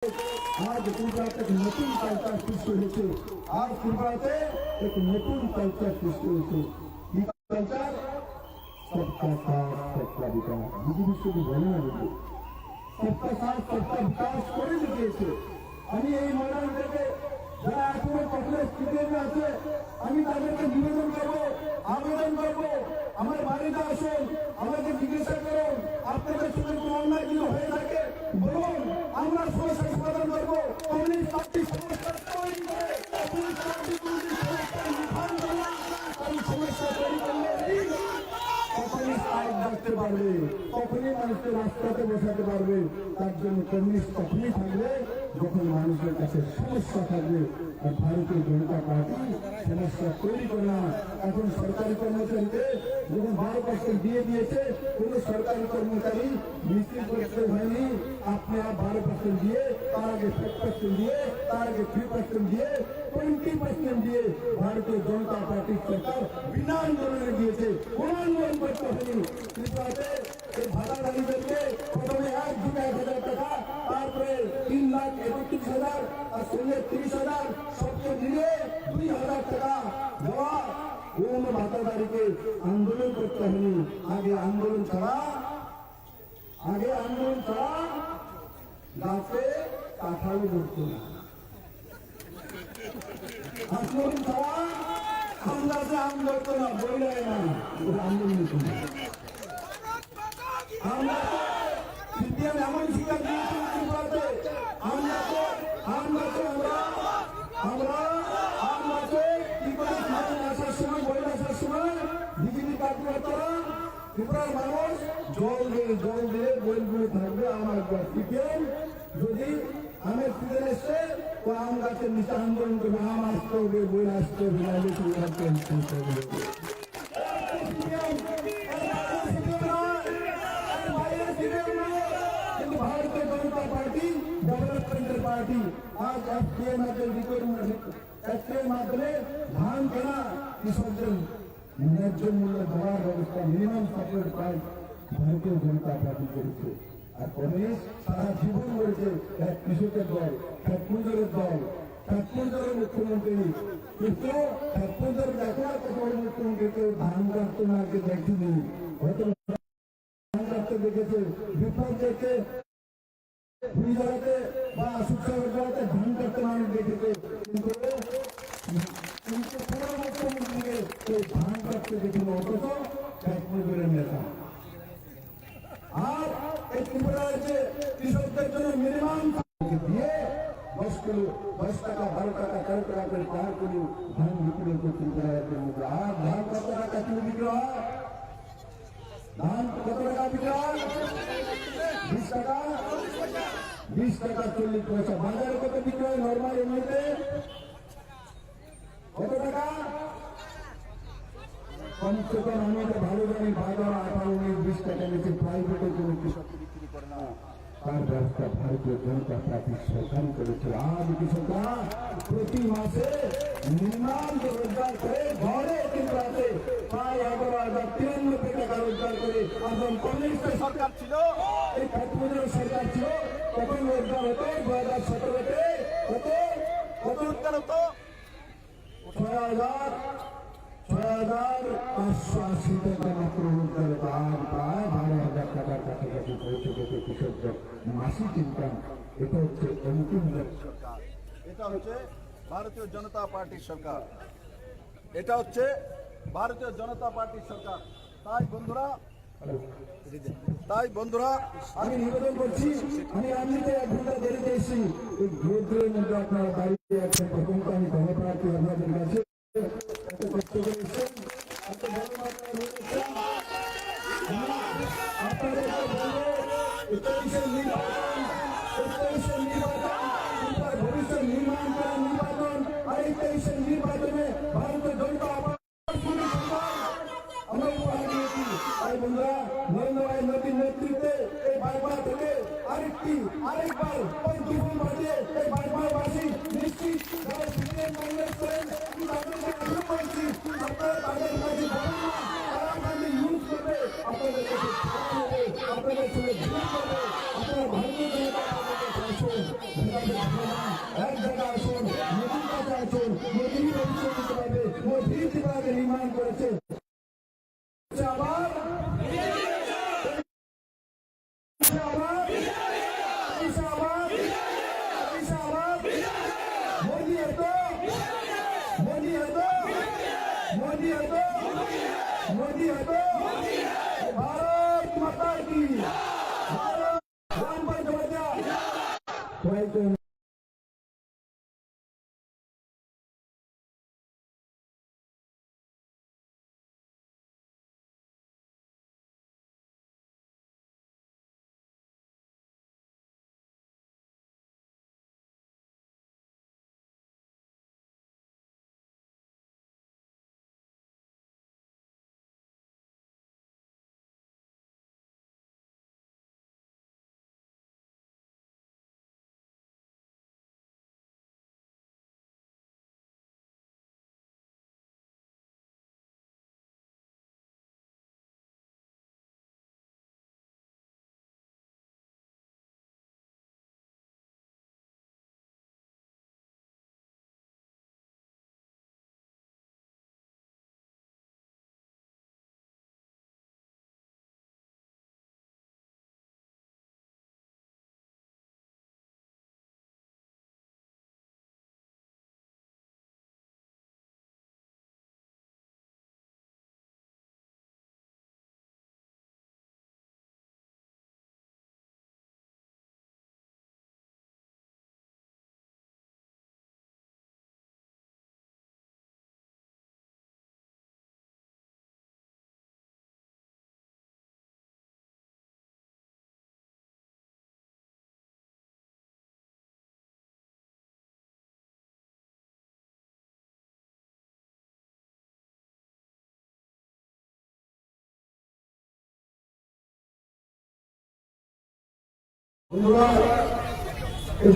आज ত্রিপুরাতে एक नतून कल्चर सृष्टि হয়েছে। आज ত্রিপুরাতে एक नतून कल्चर सृष्टि হয়েছে। কি कल्चर? सबका साथ सबका विकास। বিজেপি শুধু বলে না, सबका साथ सबका विकास করে দেখিয়েছে। আমি এই ময়দান থেকে যারা এখনো কংগ্রেস ক্রিকেটে আছে, আমি তাদেরকে নিবেদন করবো, আবেদন করবো, আমার বাড়িতে আসুন, আমাকে জিজ্ঞাসা করুন, আপনাদের সঙ্গে কোনো অন্যায় কিছু হয়ে থাকে বলুন, আমরা সমস্যার সমাধান করবো। কমিউনিস্ট পার্টি সমস্যা তৈরি করে, কমিউনিস্ট পার্টি সমস্যা তৈরি করলে তখনই সাইড রাখতে পারবে, তখনই মানুষকে রাস্তাতে বসাতে পারবে। তার জন্য কমিউনিস্ট তখনই থাকবে যখন মানুষের কাছে সমস্যা থাকবে। আর ভারতীয় জনতা পার্টি সমস্যা তৈরি করে না। এখন সরকারি কর্মচারীকে যখন 12% দিয়ে দিয়েছে, কোন সরকারি কর্মচারী মিছিল করতে হয়নি। আপনারা 12% দিয়ে, তার আগে 5% দিয়ে, তার আগে 3% দিয়ে, 20% দিয়ে ভারতীয় জনতা পার্টির সরকার বিনা আন্দোলনে দিয়েছে। কোন আন্দোলন করতে হয়নি। ত্রিপুরাতে এই ভাড়াদারীদেরকে প্রথমে 1,000 টাকা, তারপরে 3,31,000, আর সঙ্গে 30,000, সবকে মিলে 2,000 টাকা দেওয়া। কোন ভাতাদারিকে আন্দোলন করতে হয়নি। আগে আন্দোলন ছাড়া গাছে কাঁঠালও ধরতো না। আন্দোলন ছাড়া আম গাছে আম ধরতো না, বই লাগে না, আন্দোলন হতো না। আমরা সিপিএম এমন শিক্ষা দিয়েছিল ত্রিপুরাতে, আম গাছে কি করে আসার সময়, বই আসার সময় বিজেপি কার্যকর্তারা ত্রিপুরার মানুষ জল দিয়ে বইগুলো থাকবে আমার সিপিএম। যদি আমের সিজন এসছে তো আম গাছের নিচে আন্দোলন করবে, আম আসতে হবে, বই আসতে হবে, কিন্তু ভারতীয় জনতা পার্টি ডেভেলপমেন্টের পার্টি। আজ এফটিএর মাধ্যমে ধান কেনা কৃষকদের ন্যায্য মূল্য দেওয়ার ব্যবস্থা, মিনিমাম সাপোর্ট প্রাইস ভারতীয় জনতা পার্টি করেছে। আর কমিউনিস্ট সারা জীবন করেছে এক কৃষকের দল, ঠাকুরের দল, ঠাকুরের মুখ্যমন্ত্রী। কিন্তু ঠাকুরের দেখার কথা মুখ্যমন্ত্রীকে ধান কাটতে না দেখিনি, হয়তো ধান কাটতে দেখেছে, বিপ্লব দেখে বা সুখসাগর জায়গাতে ধান কাটতে মানুষ দেখেছে। কিন্তু পুরো মুখ্যমন্ত্রীকে ধান কাটতে দেখিনি, অথচ ঠাকুরের নেতা। আর এই ত্রিপুরার যে কৃষকদের জন্য মিনিমাম দিয়ে 10 টাকা 12 টাকা 13 টাকা করে 4 কিলো ধান বিক্রি করতে ত্রিপুরার মধ্যে। আর ধান কত টাকা কিলো বিক্রি হয়? ধান কত টাকা বিক্রি হয়? 20 টাকা 40 পয়সা। বাজারে কত বিক্রি হয় নর্মাল এমনিতে? কত টাকা? কমসে কম আমি এটা ভালো জানি, বাজার 18-19-20 টাকা নিচে প্রাইভেটে কোনো কৃষক বিক্রি করে না। তার ব্যবস্থা ভারতীয় জনতা পার্টি সরকার করেছে। আজ কৃষকরা প্রতি মাসে মিনিমাম রোজগার করে ঘরে ত্রিপুরাতে প্রায় 11,093 টাকা রোজগার করে। এখন কমিউনিস্টের সরকার ছিল, এই ঠাকুরের সরকার ছিল, তখন রোজগার হতো 2017-তে কত রোজগার হতো? 6,580 টাকা মাত্র রোজগার হতো। আর প্রায় 12,000 টাকার কাছাকাছি পৌঁছে গেছে কৃষকদের মাসিক ইনকাম। এটা হচ্ছে অন্তিম সরকার, এটা হচ্ছে ভারতীয় জনতা পার্টির সরকার, এটা হচ্ছে ভারতীয় জনতা পার্টির সরকার। তাই বন্ধুরা আমি নিবেদন করছি, আমি এমনিতে 1 ঘন্টা দেরিতে এসেছি, এই রোদ্রের মধ্যে আপনারা দাঁড়িয়ে আছেন, প্রথম তো আমি ধন্যবাদ আপনাদের কাছে। ভবিষ্যৎ নির্মাণ করা নির্বাচন, আর এই 23-এর নির্বাচনে ভারতীয় জনতা আমরা উপহার দিয়েছি। তাই বন্ধুরা নরেন্দ্র ভাই মোদীর নেতৃত্বে এই বারবার থেকে আরেকবার ওই দুপুর বাজিয়ে এই বারবারবাসী নিশ্চিত যারা সিপিএম কংগ্রেস করেন তাদেরকে আগ্রহ করছি, আপনারা তাদের কাছে যাবেন না, তারা আপনাদের ইউজ করবে, আপনাদের কাছে আপনাদের সঙ্গে ভিড় করবে, আপনারা ভারতীয় জনতা পার্টির কাছে আসুন। এক জায়গায় আসুন, মোদির কাছে আসুন, মোদির পরিচয় দিতে পারবে, মোদি কিভাবে নির্মাণ করেছে। আবার मोदी है तो मोदी है तो मोदी है तो मोदी है तो भारत माता की भारत राम पर जमाजा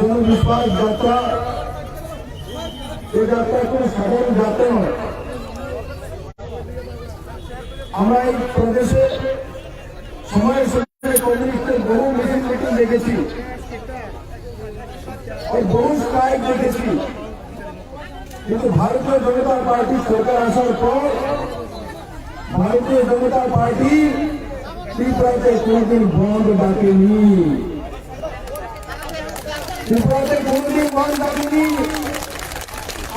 জনবিশ্বাস যাত্রা এই যাত্রা কোনো সাধারণ যাত্রা নয়। আমরা এই প্রদেশে সময়ের সঙ্গে কমিউনিস্টের বহু মিছিল মিটিং দেখেছি, বহু স্ট্রাইক দেখেছি, কিন্তু ভারতীয় জনতা পার্টি সরকার আসার পর ভারতীয় জনতা পার্টি ত্রিপুরাতে কোনদিন বন্ধ ডাকেনি, ত্রিপুরাতে কোনদিন বন্ধ ডাকেনি।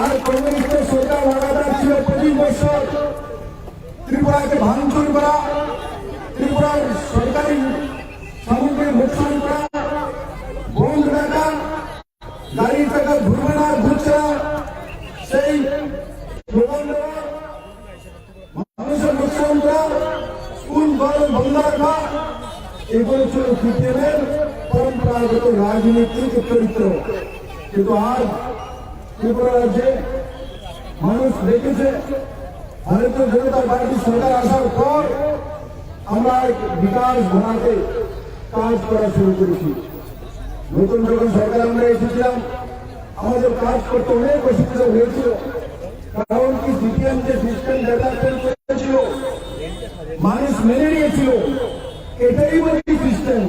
আর কমিউনিস্টের সরকার লাগাতার ছিল 25 বছর ত্রিপুরাকে ভাঙচুর করা, ত্রিপুরার সরকারি সামগ্রী লোকসান করা, বন্ধ ডাকা, গাড়ি টাকা ঘুরবে না, ঘুরছে না, সেই মানুষের লোকসান করা, স্কুল কলেজ বন্ধ রাখা, এগুলো ছিল সিপিএমের পরম্পরাগত রাজনীতিক চরিত্র। কিন্তু আজ ত্রিপুরা রাজ্যে মানুষ দেখেছে ভারতীয় জনতা পার্টি সরকার আসার পর আমরা বিকাশ ঘটাতে কাজ করা শুরু করেছি। নতুন যখন সরকার আমরা এসেছিলাম আমাদের কাজ করতে অনেক অসুবিধা হয়েছিল, কারণ কি সিপিএম যে সিস্টেম ডেভেলপমেন্ট করেছিল মানুষ মেনে নিয়েছিল, এটাই বলি সিস্টেম,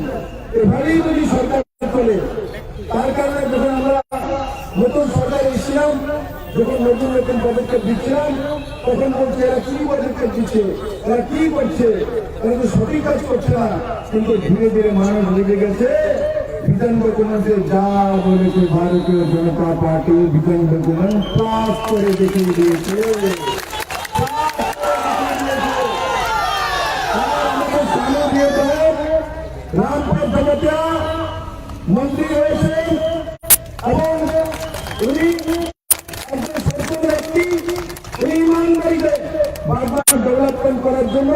এভাবেই বলি সরকার চলে। তার কারণে যখন আমরা নতুন সরকার এসেছিলাম, যখন নতুন নতুন পদক্ষেপ দিচ্ছিলাম, তখন বলছে এরা কি পদক্ষেপ দিচ্ছে, এরা কি করছে, এরা তো সঠিক কাজ করছে না। কিন্তু ধীরে ধীরে মানুষ বুঝে গেছে বিধান ডকুমেন্টে যা বলেছে ভারতীয় জনতা পার্টি বিধান ডকুমেন্ট পাস করে দেখিয়ে দিয়েছে। রামপাল জমাতিয়া মন্ত্রী হয়েছেন এবং উনি একজন সত্য ব্যক্তি, উনি ইমানদারিতে বারবার ডেভেলপমেন্ট করার জন্য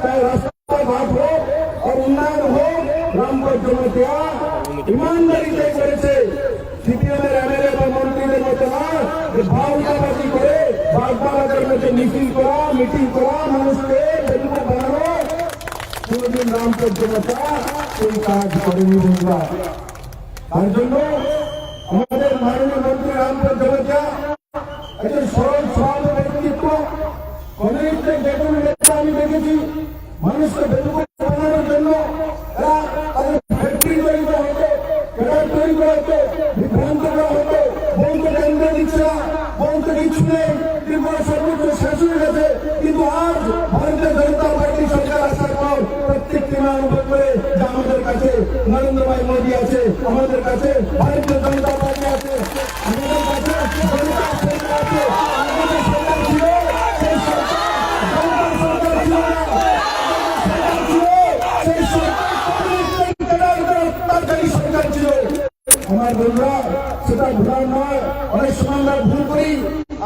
তাই রাস্তাঘাট হোক আর উন্নয়ন হোক, রামপাল জমাতিয়া ইমানদারিতে করেছে। সিপিএমের এমএলএ বা মন্ত্রীদের মতো না যে ভাওতাবাজি করে বাগবাজারের মধ্যে মিছিল করা, মিটিং করা, মানুষকে বেলুকা বানানো, কোনদিন রামপাল জমাতিয়া এই কাজ করেনি বন্ধুরা। তার জন্য আমাদের মাননীয় মন্ত্রী রামপাল জমাতিয়া একজন সরল সরল ব্যক্তিত্ব। কমিউনিস্টের যে কোনো নেতা আমি দেখেছি মানুষকে বেলুকা বানানোর জন্য এরা তাদের ফ্যাক্টরি তৈরি করা হতো, ক্যাডার তৈরি করা হতো, সমস্ত কিছু নেই, ত্রিপুরা সর্বোচ্চ শেষ হয়ে গেছে। কিন্তু আজ ভারতীয় জনতা পার্টি সরকার আসার পর প্রত্যেকটি অনুভব করে যে আমাদের কাছে নরেন্দ্র ভাই মোদী আছে, আমাদের কাছে ভারতীয় জনতা পার্টি আছে, আমাদের কাছে জনতা সরকার আছে। আমাদের সরকার ছিল সেই সরকার জনতা সরকার ছিল না, সেই সরকার সরকার ছিল। আমার বন্ধুরা, সেটা ভুল নয়। অনেক সময় আমরা ভুল করি,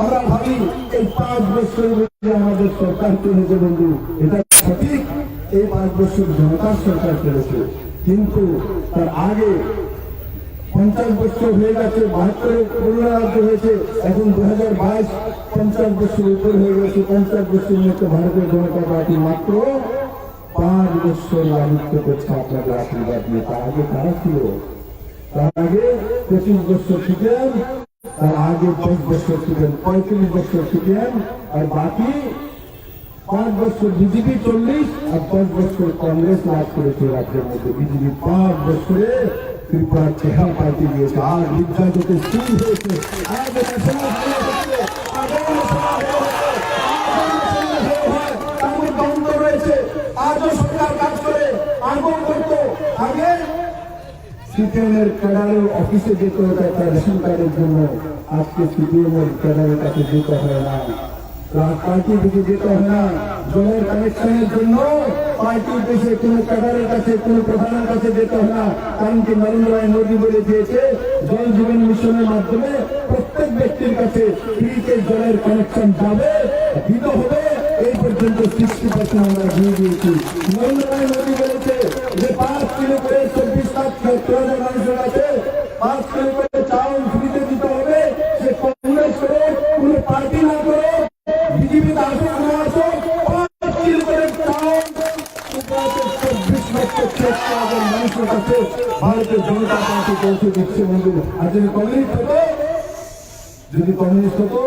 আমরা ভাবি এই 5 বছর আমাদের সরকার চলেছে বন্ধু, এটা সঠিক। এই 5 বছর জনতার সরকার চলেছে, কিন্তু তার আগে 50 বছর হয়ে গেছে, 72 রাজ্য হয়েছে, এখন 2022 50 বছর উপর হয়ে গেছে। 50 বছর মধ্যে ভারতীয় জনতা পার্টি মাত্র 5 বছর রাজত্ব করছে আপনাদের আশীর্বাদ নিয়ে। তার আগে কারা ছিল? তার আগে 25 বছর ছিলেন, তার আগে 10 বছর ছিলেন, 35 বছর ছিলেন, আর বাকি 5 বছর বিজেপি 40 আর 10 বছর কংগ্রেস রাজ করেছে রাজ্যের মধ্যে। বিজেপি 5 বছরে ত্রিপুরা চেহারা পাল্টে দিয়েছে। আর বিদ্যাপীঠে শুরু হয়েছে, আজ দ্বন্দ্ব রয়েছে। আজও সরকার কাজ করে, আগেও করতো। আগে সিপিএমের ক্যাডারের অফিসে যেতে হতো একটা রেশন কার্ডের জন্য, আজকে সিপিএমের ক্যাডারের কাছে যেতে হয় না, পার্টি থেকে যেতে হয় না। জলের কানেকশনের জন্য পার্টির দেশে কোনো ক্যাডারের কাছে, কোনো প্রধানের কাছে যেতে হয় না। কারণ কি নরেন্দ্র ভাই মোদী বলে দিয়েছে, জল জীবন মিশনের মাধ্যমে প্রত্যেক ব্যক্তির কাছে ফ্রিতে জলের কানেকশন যাবে, দিতে হবে। এই পর্যন্ত 60% আমরা দিয়ে দিয়েছি। নরেন্দ্র ভাই মোদী বলেছে যে 5 কিলো করে 24 লাখ 70,000 মানুষের কাছে 5 কিলো করে চাউল ফ্রিতে দিতে হবে। সে কংগ্রেস করে, কোনো পার্টি না করে, বিজেপিতে আসুক না আসুক, 5 কিলো করে চাউল 24 লক্ষ 70,000 মানুষের কাছে ভারতীয় জনতা পার্টি পৌঁছে দিচ্ছে বন্ধু। আর যদি কমিউনিস্ট হতো, যদি কমিউনিস্ট হতো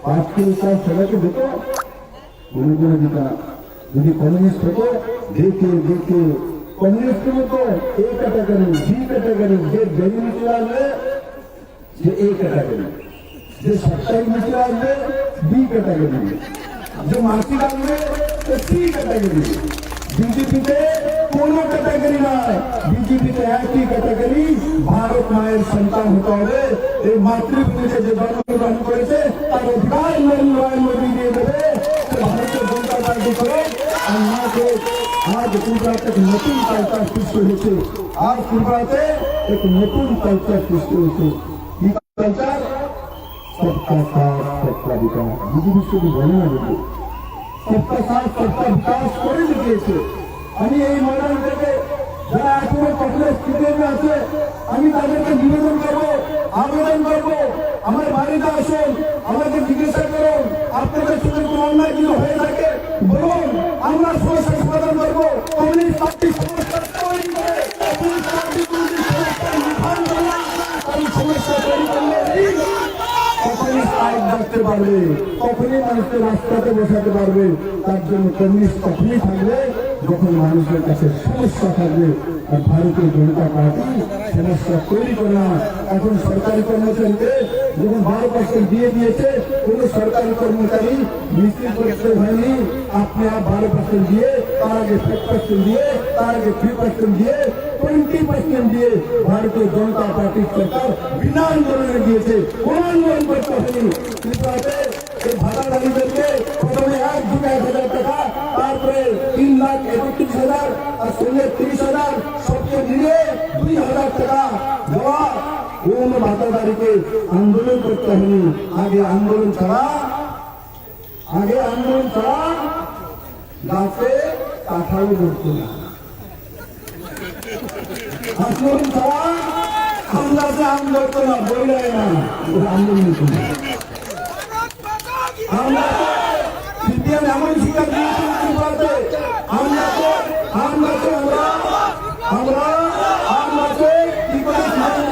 5 কিলো চাল সবাইকে দিত, কোনোদিনও দিত না। যদি কমিউনিস্ট হতো, দেখে দেখে কমিউনিস্টের মতো A ক্যাটাগরি, B ক্যাটাগরি, যে জমি নিচে আসবে সে A ক্যাটাগরি, যে সাপ্তাহিক নিচে আসবে B ক্যাটাগরি, যে মাসিক আসবে C ক্যাটাগরি। বিজেপিতে কোনো ক্যাটাগরি নয়, বিজেপিতে একই ক্যাটাগরি, ভারত মায়ের সন্তান হতে হবে। এই মাতৃভূমিতে যে জন্মগ্রহণ করেছে তার অধিকার নরেন্দ্র মোদী দিয়ে দেবে। ভারতীয় জনতা পার্টি করে আর না করে আজ ত্রিপুরাতে এক নতুন কালচার সৃষ্টি হয়েছে। আজ ত্রিপুরাতে এক নতুন কালচার সৃষ্টি হয়েছে। কি কালচার? সবকা সাথ সবকা বিকাশ। বিজেপি শুধু বলে না, বলবো সবকা সাথ সবকা বিকাশ করে দেখিয়েছে। আমি এই ময়দান থেকে যারা এখনো কংগ্রেস সিপিএমে আছে, আমি তাদেরকে নিবেদন করবো, আবেদন করবো, আমার বাড়িতে আসুন, আমাকে জিজ্ঞাসা করুন, আপনাদের সঙ্গে কোনো অন্যায় কিছু হয়ে থাকে বলুন, আমরা সমস্যার সমাধান করবো। কমিউনিস্ট পার্টি সমস্যা তৈরি করে, কমিউনিস্ট পার্টি সমস্যা তৈরি করলে তখনই সাইড দেখতে পারবে, তখনই মানুষকে রাস্তাতে বসাতে পারবে। তার জন্য কমিউনিস্ট তখনই থাকবে যখন মানুষের কাছে সমস্যা থাকবে। আর ভারতীয় জনতা পার্টি সমস্যা তৈরি করে না। এখন সরকারি কর্মচারীকে যখন 12% দিয়ে দিয়েছে, কোন সরকারি কর্মচারী মিছিল করতে হয়নি। আপনি 12% দিয়ে, তার আগে 5% দিয়ে, তার আগে 3% দিয়ে, 20% দিয়ে ভারতীয় জনতা পার্টির সরকার বিনা আন্দোলনে দিয়েছে। কোন আন্দোলন করতে হয়নি। ত্রিপুরাতে এই ভাড়াদারীদেরকে প্রথমে 1,000 টাকা, তারপরে 3,31,000, আর সঙ্গে 30,000, সবকে মিলে 2,000 টাকা দেওয়া। কোন ভাড়াদারীকে আন্দোলন করতে হয়নি। আগে আন্দোলন ছাড়া গাছে কাঁঠালও ধরতো না। আন্দোলন ছাড়া আমরাতে আম ধরতো না, বইলাই না, আন্দোলন ছিল। আমরা সিপিএম এমন শিকার দিয়েছিল ত্রিপুরাতে, আম গাছে কি করে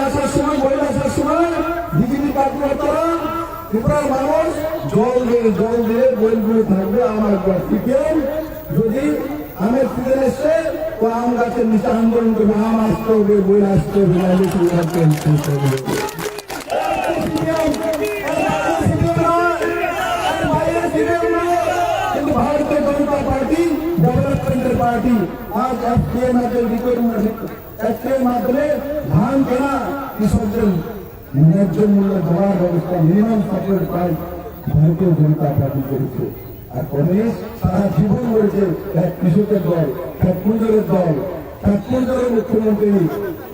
আসার সময়, বই আসার সময় বিজেপি কার্যকর্তারা ত্রিপুরার মানুষ জল দিয়ে বইগুলো থাকবে। আমার সিপিএম যদি আমের সিজন এসছে, তো আম গাছের নিচে আন্দোলন করবে, আম আসতে হবে, বই আসতে হবে, ফ্যাক্টরির মাধ্যমে ধান কেনা কৃষকদের ন্যায্য মূল্য দেওয়ার ব্যবস্থা মিনিমাম সাপোর্ট প্রায় ভারতীয় জনতা পার্টি করেছে। আর কংগ্রেস সারা জীবন বলছে এক কৃষকের দল, ঠাকুরের দল, ঠাকুরের মুখ্যমন্ত্রী,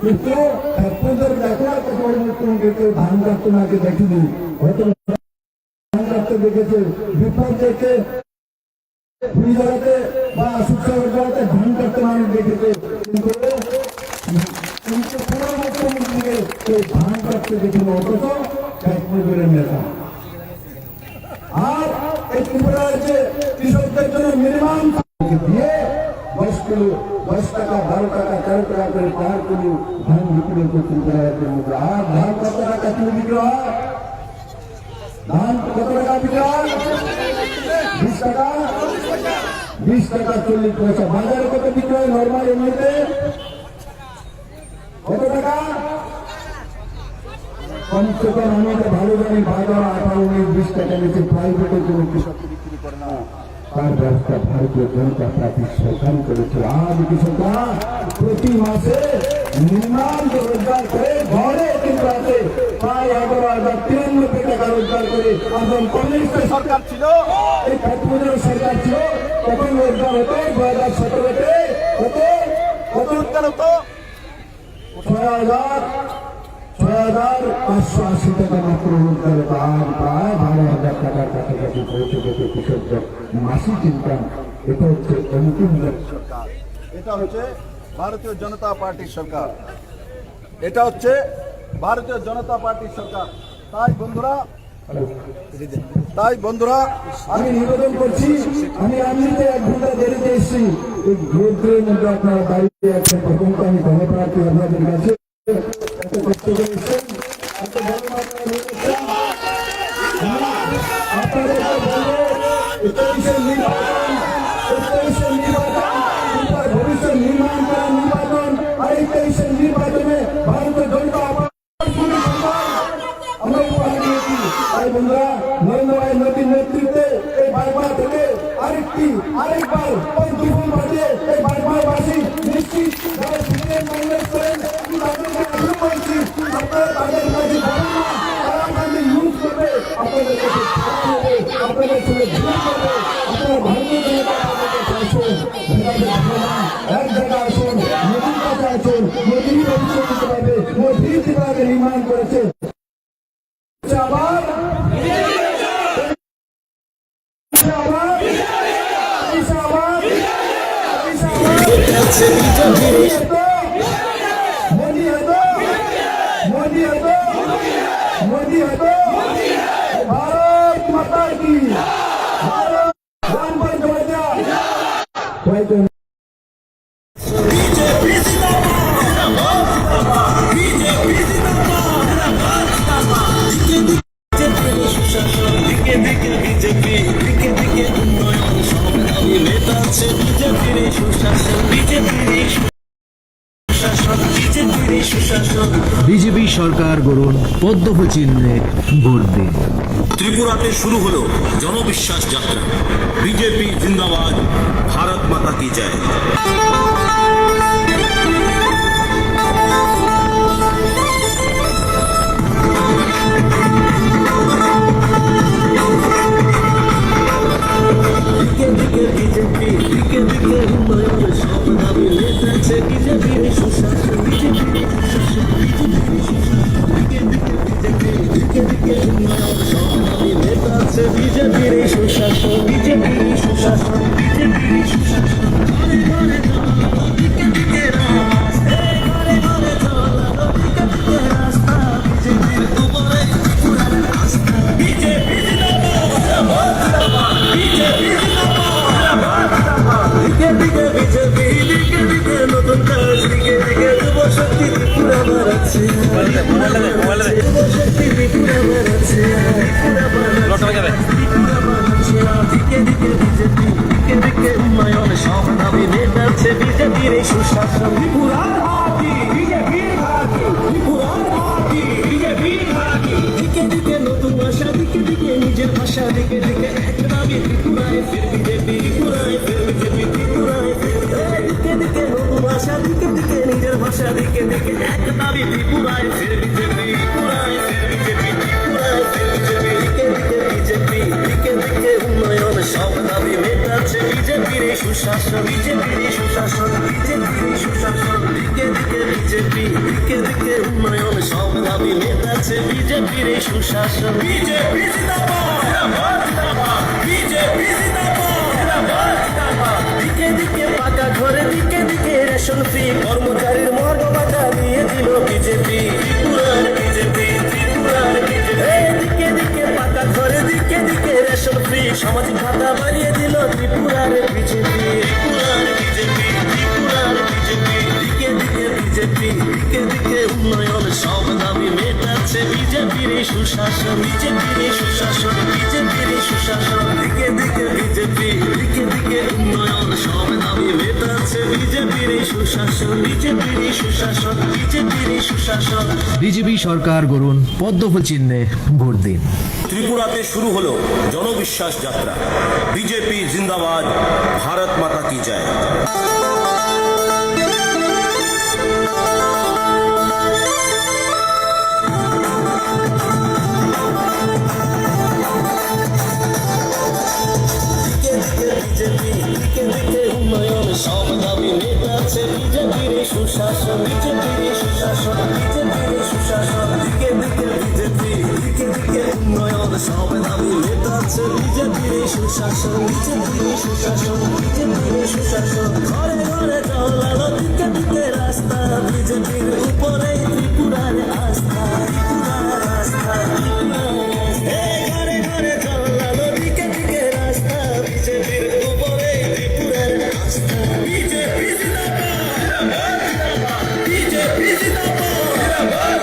কিন্তু ঠাকুরের দেখার কথা মুখ্যমন্ত্রী কেউ ধান কাটতে নাকে দেখেনি, হয়তো ধান কাটতে দেখেছে, বিপদ দেখে জায়গাতে বা শিক্ষার জায়গাতে ধান কাটতে মানুষ দেখেছে, কিন্তু কোনো মুখ্যমন্ত্রীকে কেউ ধান কাটতে দেখেনি, অথচ ঠাকুরের নেতা। আর এই ত্রিপুরা রাজ্যে কৃষকদের জন্য মিনিমাম দিয়ে 10 টাকা 12 টাকা 13 টাকা করে পার কিলো ধান বিক্রি করতে ত্রিপুরা রাজ্যের মধ্যে। আর ধান কত টাকা কিলো বিক্রি হয়? ধান কত টাকা বিক্রি হয়? 20 টাকা 40 পয়সা। বাজারে কত বিক্রি হয় নর্মাল এমনিতে? কত টাকা? কমসে কম আমি এটা ভালো জানি, 18-19-20 টাকা নিচে প্রাইভেটের কোনো কৃষক বিক্রি করে না। তার ব্যবস্থা ভারতীয় জনতা পার্টির সরকার করেছে। আজ কৃষকরা প্রতি মাসে মিনিমাম রোজগার করে ঘরে কিন্তু আছে প্রায় 11,093 টাকা রোজগার করে। একজন কমিউনিস্টের সরকার ছিল, এই ঠাকুরের সরকার ছিল, তখন রোজগার হতো 2017-তে কত রোজগার হতো? 6,580 টাকা মাত্র রোজগার হতো। আর প্রায় 12,000 টাকার কাছাকাছি পৌঁছে গেছে কৃষকদের মাসিক ইনকাম। এটা হচ্ছে অন্তিম সরকার, এটা হচ্ছে ভারতীয় জনতা পার্টির সরকার, এটা হচ্ছে ভারতীয় জনতা পার্টির সরকার। তাই বন্ধুরা আমি নিবেদন করছি, আমি এমনিতে 1 ঘন্টা দেরিতে এসেছি, এই রোদ্রের মধ্যে আপনারা দাঁড়িয়ে আছেন, প্রথমত আমি ধন্যবাদ আপনাদের কাছে। এত কষ্ট করে এসেছেন, এত বড় মাত্রায় এসেছেন। আপনাদেরকে বলবো 21-এর নির্বাচন, ভবিষ্যৎ নির্মাণ করার নির্বাচন। আর এই 23-এর নির্বাচনে ভারতীয় জনতা আমরা উপহার দিয়েছি। তাই বন্ধুরা, নরেন্দ্র ভাই মোদীর নেতৃত্বে এই বারবার থেকে আরেকবার ওই দুপুর বাজে এই বারবারবাসী নিশ্চিত যারা সিপিএম কংগ্রেস করেন তাদেরকে আগ্রহ করছি, আপনারা তাদের কাছে যাবেন না, তারা তাদের ইউজ করবে, আপনাদের কাছে আপনাদের সঙ্গে ভিড় করবে। আপনারা ভারতীয় জনতা পার্টির কাছে আসুন, এক জায়গায় আসুন, মোদীর কাছে আসুন, মোদীর ভবিষ্যৎ দিতে পারবে, মোদীর যেভাবে নির্মাণ করেছে। मोदी है तो भारत माता की राम पर जय। বিজেপি সরকার গড়ুন, পদ্ম চিহ্নে ভোট দিন। ত্রিপুরাতে শুরু হলো জনবিশ্বাস যাত্রা। বিজেপি জিন্দাবাদ, ভারত মাতা কি জয়। বিজেপির সুশাসন, বিজেপির সুশাসন, বিজেপির সুশাসন। নতুন কাজ দিকে দিকে যুবশক্তি ত্রিপুরা বাড়াচ্ছে, যুবশক্তি ত্রিপুরা বাড়াচ্ছে, দিকে দিকে বিজেপি, দিকে দিকে উন্নয়ন সব দাবি মেটাচ্ছে বিজেপির এই সুশাসন। ত্রিপুরার ঘাটি বিজেপির ঘাটি, ত্রিপুরার ঘাটি বিজেপির ঘাটি। দিকে দিকে নতুন আশা, দিকে দিকে নিজের ভাষা, দিকে দিকে এক দাবি ত্রিপুরায় ফের বিজেপি, ত্রিপুরায় ফের বিজেপি, ত্রিপুরায় ফের দিকে দিকে নতুন আশা, দাবি ত্রিপুরায় ফের বিজেপি, ত্রিপুরায় ফের বিজেপি, ত্রিপুরায় ফের বিজেপি, দিকে দিকে বিজেপি, দিকে দিকে উন্নয়ন সব দাবি মেটাচ্ছে বিজেপির এই সুশাসন, বিজেপির এই সুশাসন, বিজেপির এই সুশাসন, দিকে দিকে বিজেপি, দিকে দিকে উন্নয়ন সব দাবি মেটাচ্ছে বিজেপির এই সুশাসন। বিজেপি জিন্দাবাদ, বিজেপি জিন্দাবাদ, দিকে দিকে পাকা ঘরে, দিকে দিকে রেশন ফ্রি, কর্মচারীর মর্গ বাধা দিয়ে দিল বিজেপি, ত্রিপুরার বিজেপি, ত্রিপুরার বিজেপি, দিকে দিকে পাকা ঘরে, দিকে দিকে রেশন ফ্রি, সামাজিক ভাতা বাড়িয়ে দিল ত্রিপুরার বিজেপি, ত্রিপুরার বিজেপি, ত্রিপুরার বিজেপি, দিকে দিকে বিজেপি, দিকে দিকে উন্নয়ন সব দাবি মেটাচ্ছে বিজেপির এই সুশাসন, বিজেপির এই সুশাসন, বিজেপির এই সুশাসন, দিকে দিকে বিজেপি, দিকে দিকে উন্নয়ন সব দাবি মেটাচ্ছে বিজেপির এই সুশাসন, বিজেপির এই সুশাসন, বিজেপির এই সুশাসন। বিজেপি সরকার গড়ুন, পদ্মফুল চিহ্নে ভোট দিন। ত্রিপুরাতে শুরু হলো জনবিশ্বাস যাত্রা। বিজেপি জিন্দাবাদ, ভারত মাতা কি জয়। বিজেপি, দিকে দিকে উন্নয়ন সব দাবি মেটাচ্ছে বিজেপির এই সুশাসন, বিজেপির এই সুশাসন, বিজেপির এই সুশাসন, দিকে দিকে বিজেপি, দিকে দিকে উন্নয়ন সব দাবি মেটাচ্ছে বিজেপির এই সুশাসন, বিজেপির এই সুশাসন, বিজেপির এই সুশাসন, ঘরে ঘরে জল আলো, দিকে দিকে রাস্তা, বিজেপির উপরে ত্রিপুরার আস্থা, ত্রিপুরার আস্থা, ত্রিপুরার আস্থা, ঘরে ঘরে জল আলো, দিকে দিকে রাস্তা, বিজেপির উপরে ত্রিপুরার আস্থা। বিজেপি জিন্দাবাদ, বিজেপি জিন্দাবাদ,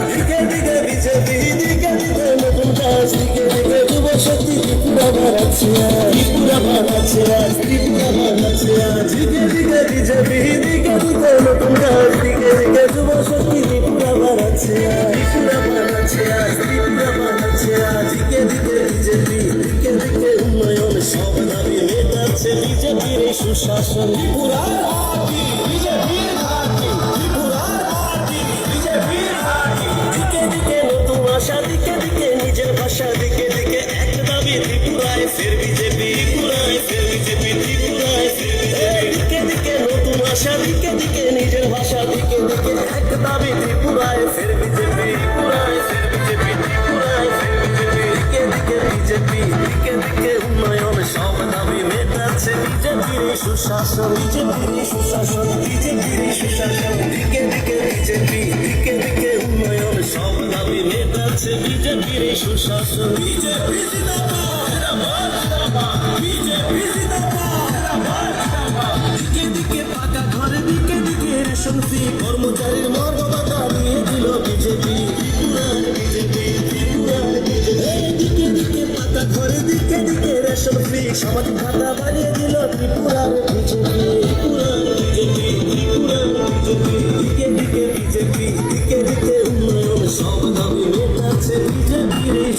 দিকে দিকে বিজেপি, দিকে দিকে নতুন কাজ, দিকে দিকে যুব শক্তি, ত্রিপুরা বাড়াচ্ছে আজ, ত্রিপুরা বাড়াচ্ছে আজ, ত্রিপুরা বাড়াচ্ছে আজ, দিকে দিকে বিজেপি, দিকে দিকে নতুন কাজ, দিকে দিকে যুব শক্তি, ত্রিপুরা বাড়াচ্ছে আজ, ত্রিপুরা বাড়াচ্ছে আজ, ত্রিপুরা বাড়াচ্ছে আজ, দিকে দিকে বিজেপি, দিকে দিকে উন্নয়ন সব দাবি মেটাচ্ছে বিজেপির এই সুশাসন। ত্রিপুরার হাতি, বিজেপির হাতি, ত্রিপুরার হাতি, বিজেপির হাতি, দিকে দিকে নতুন আশা, দিকে দিকে নিজের ভাষা, দিকে দিকে এক দাবি ত্রিপুরায় ফের বিজেপি, ত্রিপুরায় ফের বিজেপি, ত্রিপুরায় ফের বিজেপি, দিকে দিকে নতুন আশা, দিকে দিকে নিজের ভাষা, দিকে দিকে এক দাবি ত্রিপুরায় ফের বিজেপি, ত্রিপুরায় ফের বিজেপি, ত্রিপুরায় ফের বিজেপি, দিকে দিকে বিজেপি, দিকে দিকে উন্নয়ন সব দাবি মেটাচ্ছে বিজেপির এই সুশাসন, বিজেপির এই সুশাসন, বিজেপির এই সুশাসন, দিকে দিকে বিজেপি, দিকে দিকে উন্নয়ন সব দাবি মেটাচ্ছে বিজেপির এই সুশাসন। বিজেপি জিন্দাবাদ, বিজেপি জিন্দাবাদ, দিকে দিকে পাকা ঘরে, দিকে দিকে রেশন ফ্রি, কর্মচারীর মর্গ বাধা দিয়ে দিল বিজেপি, ত্রিপুরার বিজেপি, ত্রিপুরার বিজেপি, দিকে দিকে পাকা ঘরে, দিকে দিকে রেশন ফ্রি, সামাজিক ভাতা বাড়িয়ে দিল ত্রিপুরার বিজেপি, ত্রিপুরার বিজেপি, ত্রিপুরার বিজেপি, দিকে দিকে বিজেপি, দিকে দিকে উন্নয়ন সব দাবি মেটাচ্ছে বিজেপির এই